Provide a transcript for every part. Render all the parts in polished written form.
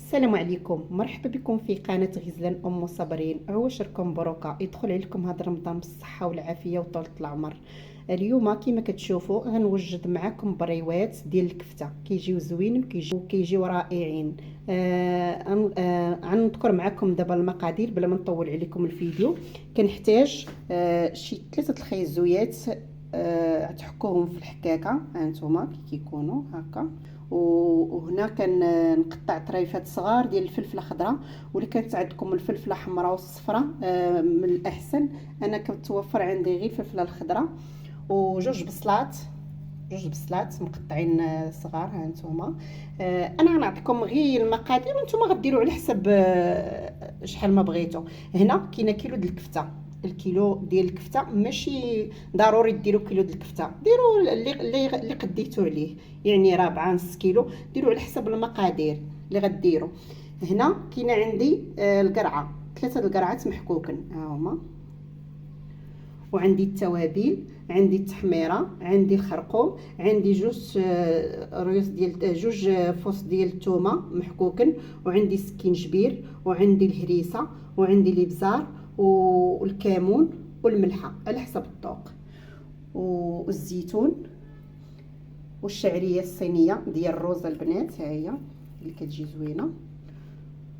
السلام عليكم، مرحبا بكم في قناة غزلان أم صابرين. عواشركم مبروكة، يدخل عليكم هذا رمضان بالصحة والعافية وطولة العمر. اليوم كما كتشوفوا غنوجد معكم بريوات ديال الكفتة، كيجيو زوينين وكيجيو رائعين. غنذكر معكم دابا المقادير بلا ما نطول عليكم الفيديو. كنحتاج شي 3 الخيزويات، تحكوهم في الحكاكه هانتوما كيكونوا هكا. وهنا كنقطع طريفات صغار ديال الفلفله خضراء، واللي كانت عندكم الفلفله حمراء والصفراء من الاحسن. انا كتوفر عندي غير الفلفله الخضراء. وجوج بصلات، مقطعين صغار هانتوما. انا غنعطيكم غير المقادير وانتم غديروا على حسب شحال ما بغيتوا. هنا كاينه كيلو ديال الكفته. الكيلو ديال الكفته ماشي ضروري ديروا كيلو ديال الكفته، ديروا اللي قديتوا عليه، يعني 4 نص كيلو، ديروا على حسب المقادير اللي غديروا. هنا كاينه عندي القرعه، 3 القرعات محكوكن ها هما. وعندي التوابل، عندي التحميره، عندي الخرقوم، عندي جوج ريوس ديال جوج فص ديال الثومه محكوكن، وعندي سكينجبير، وعندي الهريسه، وعندي الابزار والكمون والملحه على حسب الذوق، والزيتون، والشعريه الصينيه ديال الروز البنات ها هي اللي كتجي زوينه،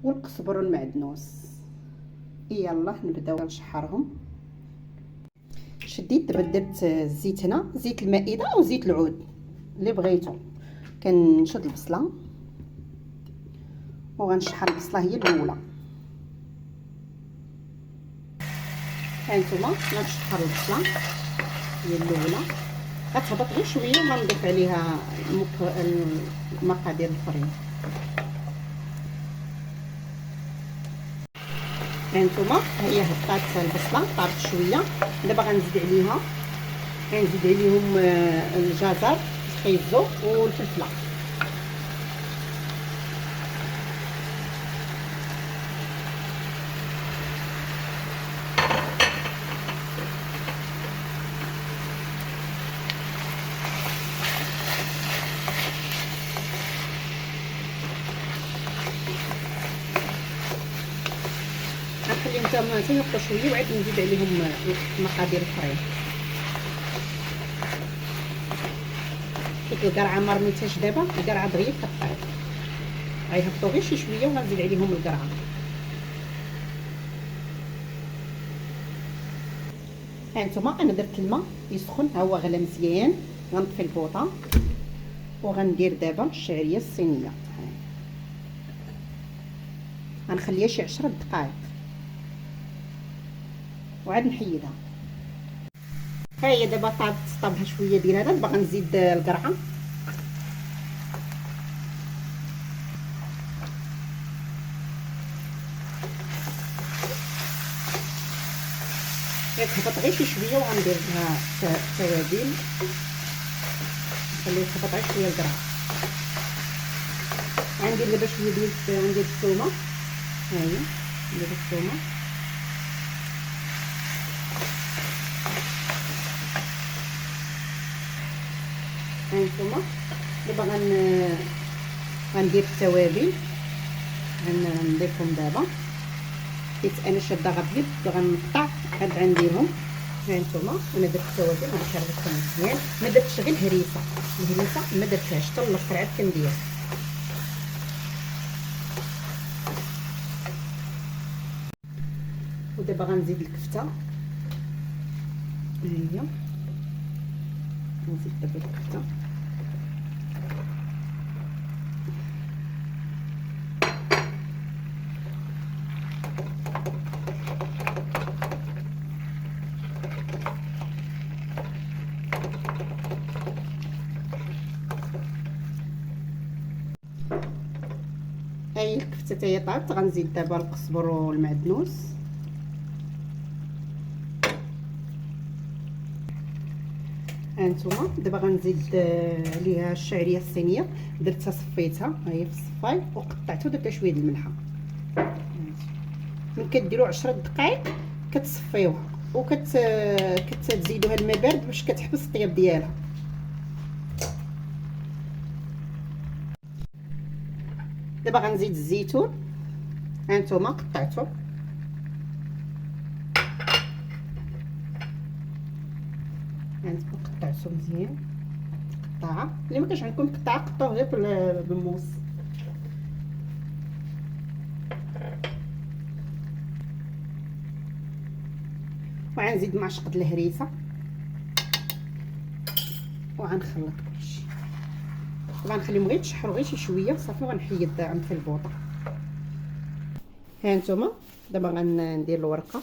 والقزبر والمعدنوس. يلا نبداو نشحرهم. شديت دابا درت الزيت، هنا زيت المائده او زيت العود اللي بغيتو. كنشد البصله وغنشحر البصله هي الاولى. هانتوما غنشحر البصله هي الاولى، غتهبط غير شويه وغنضيف عليها المقادير الاخرين. هانتوما هي هبطات البصله، طابت شويه. دابا غنزيد عليهم الجزر، الخيزو والفلفله. غنخليهم حتى يهبطوا شويه وعاد نزيد عليهم المقادير الاخرين. ديك القرعه ما رميتهاش دابا، القرعه دغيا كطيب، غيهبطوا غير شي شويه وغنزيد عليهم القرعه. هانتوما انا درت الماء يسخن، ها هو غلا مزيان. غنطفي البوطه وغندير دابا الشعريه الصينيه، غنخليها شي 10 دقائق وعاد نحيدها. ها هي دابا طابها شويه بين هذا. باغا نزيد القرعه، كتهبط غير شي شويه وغندير لها التوابل، نخليها تهبط غير شويه القرعه. غندير دابا شويه ديال الثومه، ها هي ندير الثومه، هانتوما. دابا غندير التوابل، غنضيفهم دابا حيت انا شاده غبيض، غنقطع عاد غنديرهم. هانتوما انا درت التوابل غنشربهم مزيان، ما درتش غير الهريسه ما درتهاش حتى الاخر عاد كندير. ودابا غنزيد الكفته، ها هي نزيد دابا الكفته. هاي الكفته حتى هي طابت. غنزيد دابا القزبر والمعدنوس، هانتوما. دابا غنزيد عليها الشعريه الصينيه، درتها صفيتها ها هي في الصفاي وقطعتها ودرت شويه د الملحه. من كديروا 10 دقائق كتصفيوها كتزيدوها الماء بارد باش كتحبس الطياب ديالها. دابا غنزيد الزيتون، ها نتوما قطعته، قطعته مزيان قطعه. اللي ما كانش عندكم قطعه قطعوه غير بالموس. وغنزيد معشقة الهريسه وغنخلط كلشي. طبعا نخليهم غير يتشحروا غير شي شويه صافي، وغنحيد في البوطه. ها نتوما دابا غندير الورقه،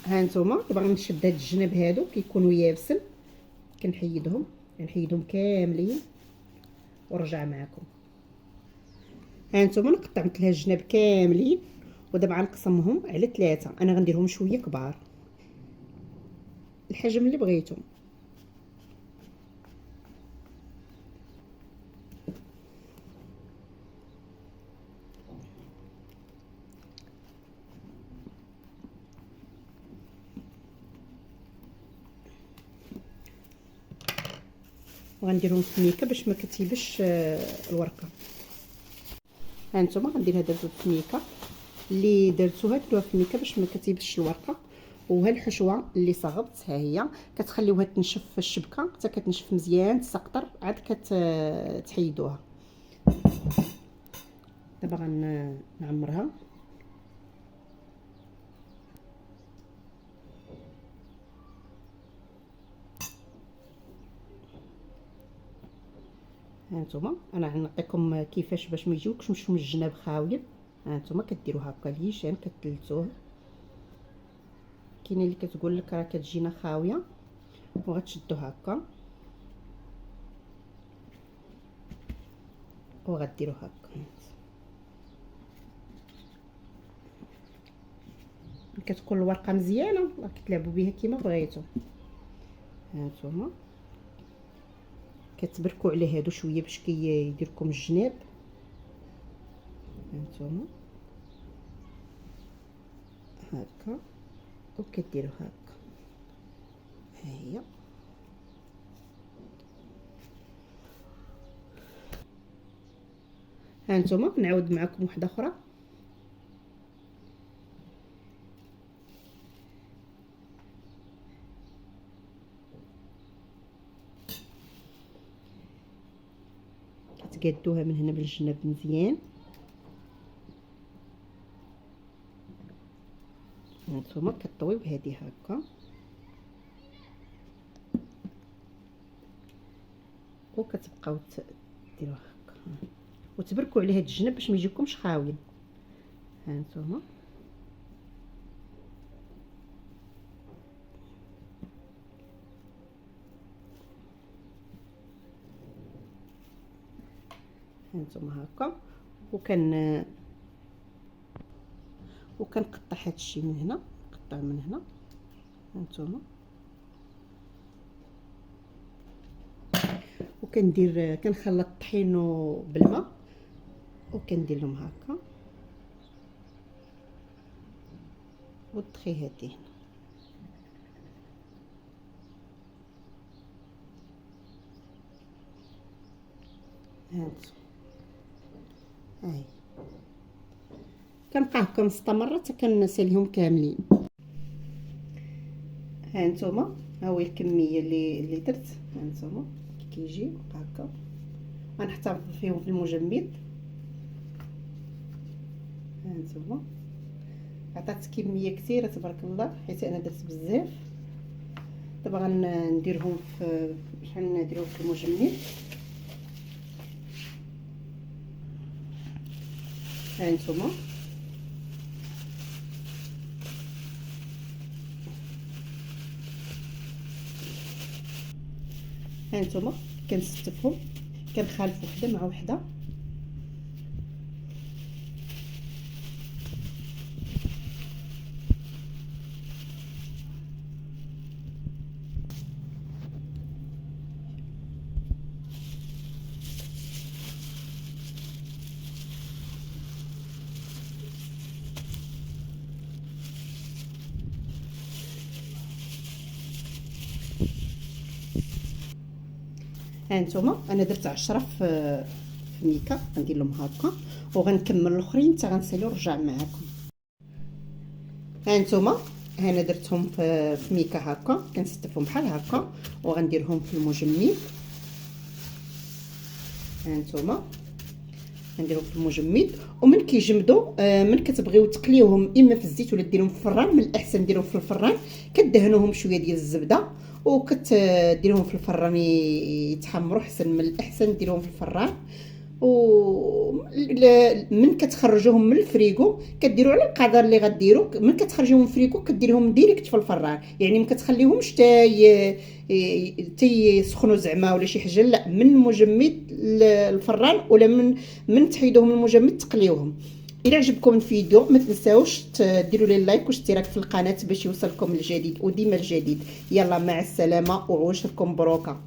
ها نتوما دابا غنشد هاد الجناب هادو كيكونوا يابسين، كنحيدهم كاملين ونرجع معكم. ها نتوما نقطع مثل الجناب كاملين، ودابا غنقسمهم على 3. انا غنديرهم شويه كبار، الحجم اللي بغيتو. وغنديرهم في ميكه باش ما كتيبش الورقه. ها نتوما غندير هذا في ميكه اللي درتوها، ديروها في ميكه باش ما كتيبش الورقه. وها الحشوه اللي صغبت ها هي كتخليوها تنشف في الشبكه حتى كتنشف مزيان تسقطر، عاد كتحيدوها. دابا غنعمرها. ها نتوما انا غنعطيكم كيفاش باش ما يجيوكش مشو من الجناب خاويين. ها نتوما كديروا هكا ليشان كتلتوه. كاينه اللي كتقول لك راه كتجينا خاويه، وغتشدو هكا وغديروا هكا. كتكون الورقه مزيانه كتلعبوا بها كيما بغيتو. ها نتوما كتبركوا على هادو شويه باش كيدير لكم الجناب. ها نتوما هكا وكديروا هكا. ها هي ها نتوما نعاود معكم واحده اخرى. كتقادوها من هنا بالجناب مزيان. هانتوما كطويو بهذه هكا وكتبقاو ديروا هكا وتبركوا على هاد الجناب باش ما يجيكمش خاويين. هانتوما هكا وكنقطع هادشي من هنا، نقطع من هنا. هانتوما وكندير كنخلط الطحين بالماء وكندير لهم هكا والطخي هادي هنا. هانتوما هاي كنبقى هكا مستمره حتى كنساليهم كاملين. هانتوما ها هو الكميه اللي درت. هانتوما كيجي هكا غنحتفظ فيهم في المجمد. هانتوما عطات كميه كثيره تبارك الله حيت انا درت بزاف. دابا غنديرهم في شحال نديرهم في المجمد. هانتوما هانتوما كنستفهم كنخالف وحده مع وحده. ها نتوما انا درت 10 في ميكا، غندير لهم هكا وغنكمل الاخرين حتى غنسالي ونرجع معاكم. ها نتوما انا درتهم في ميكا هكا، كنستفهم بحال هكا وغنديرهم في المجمد. ها نتوما غنديرهم في المجمد، ومن كيجمدوا من كتبغيو تقليوهم اما في الزيت ولا ديرهم في الفران، من الاحسن ديرهم في الفران. كدهنوهم شويه ديال الزبده وكتديروهم في الفران يتحمروا، حسن من الاحسن ديروهم في الفران. و من كتخرجوهم من الفريغو كديروا على القدر اللي غديروا، من كتخرجوهم من الفريغو كديرهم ديريكت في الفران، يعني ما كتخليهمش تي يسخنوا زعما ولا شي حاجه، لا من المجمد الفران، ولا من تحيدوهم من المجمد تقليوهم. الى عجبكم الفيديو ما تنساوش ديروا لي لايك واشتراك في القناه باش يوصلكم الجديد وديما الجديد. يلا مع السلامه وعواشركم مبروكه.